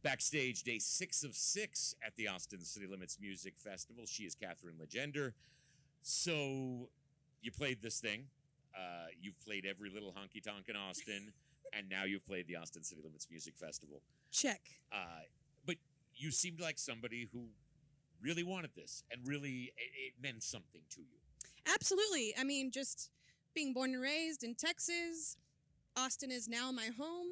Backstage, day 6 of 6 at the Austin City Limits Music Festival. She is Kathryn Legendre. So you played this thing. You've played every little honky-tonk in Austin, and now you've played the Austin City Limits Music Festival. Check. But you seemed like somebody who really wanted this, and really it meant something to you. Absolutely. I mean, just being born and raised in Texas, Austin is now my home.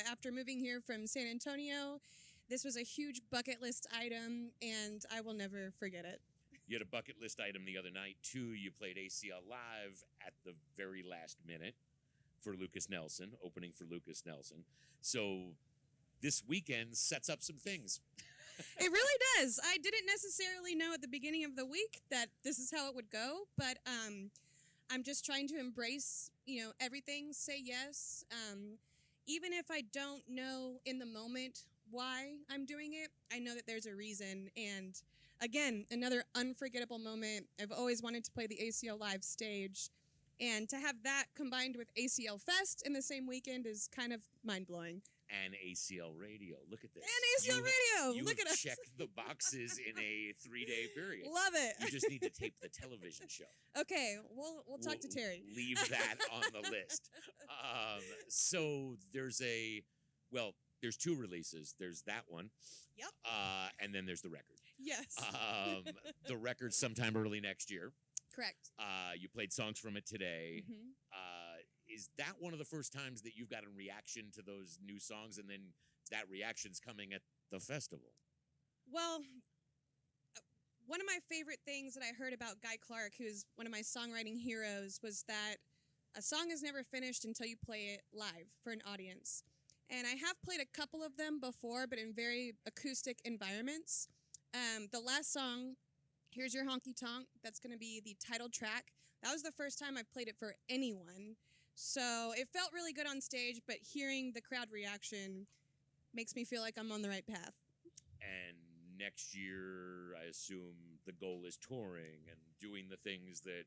After moving here from San Antonio, this was a huge bucket list item, and I will never forget it. You had a bucket list item the other night, too. You played ACL live at the very last minute for Lucas Nelson, opening for Lucas Nelson. So this weekend sets up some things. It really does. I didn't necessarily know at the beginning of the week that this is how it would go, but I'm just trying to embrace, everything, say yes. Even if I don't know in the moment why I'm doing it, I know that there's a reason. And again, another unforgettable moment. I've always wanted to play the ACL live stage. And to have that combined with ACL Fest in the same weekend is kind of mind-blowing. And ACL Radio. Look at this. And ACL Radio. You Look at us. checked the boxes in a 3-day period. Love it. You just need to tape the television show. Okay, we'll talk to Terry. Leave that on the list. So there's there's 2 releases. There's that one. Yep. And then there's the record. Yes. The record sometime early next year. Correct. You played songs from it today. Mm-hmm. Is that one of the first times that you've gotten reaction to those new songs, and then that reaction's coming at the festival? Well, one of my favorite things that I heard about Guy Clark, who's one of my songwriting heroes, was that a song is never finished until you play it live for an audience. And I have played a couple of them before, but in very acoustic environments. The last song, Here's Your Honky Tonk, that's going to be the title track. That was the first time I played it for anyone. So it felt really good on stage, but hearing the crowd reaction makes me feel like I'm on the right path. And next year, I assume the goal is touring and doing the things that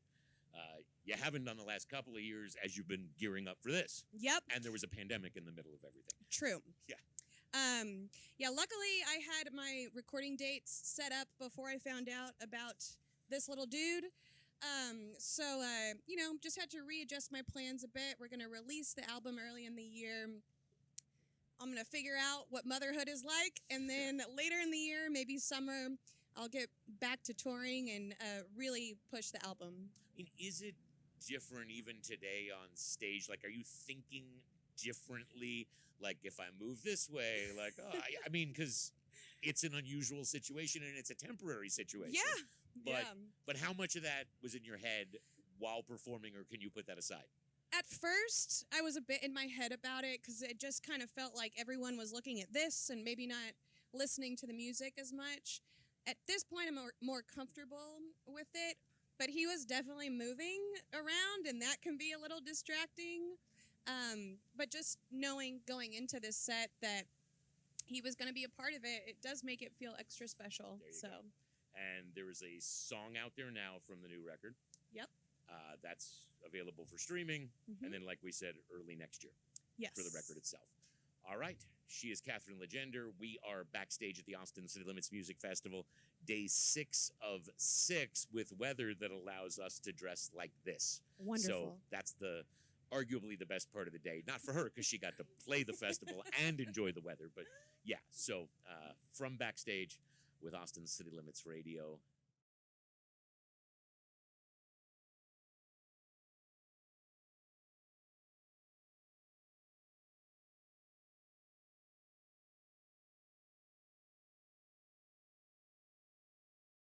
you haven't done the last couple of years as you've been gearing up for this. Yep. And there was a pandemic in the middle of everything. True. Yeah. Luckily I had my recording dates set up before I found out about this little dude. Just had to readjust my plans a bit. We're going to release the album early in the year. I'm going to figure out what motherhood is like. And then later in the year, maybe summer, I'll get back to touring and really push the album. Is it different even today on stage? Like, are you thinking differently? Like, if I move this way, because it's an unusual situation and it's a temporary situation. Yeah. But how much of that was in your head while performing, or can you put that aside? At first, I was a bit in my head about it because it just kind of felt like everyone was looking at this and maybe not listening to the music as much. At this point, I'm more comfortable with it, but he was definitely moving around, and that can be a little distracting. But just knowing going into this set that he was going to be a part of it, it does make it feel extra special. There you go. And there is a song out there now from the new record. Yep. That's available for streaming. Mm-hmm. And then, like we said, early next year. Yes. For the record itself. All right. She is Kathryn Legendre. We are backstage at the Austin City Limits Music Festival, day 6 of 6, with weather that allows us to dress like this. Wonderful. So that's arguably the best part of the day. Not for her, because she got to play the festival and enjoy the weather. But yeah, so from backstage with Austin City Limits Radio,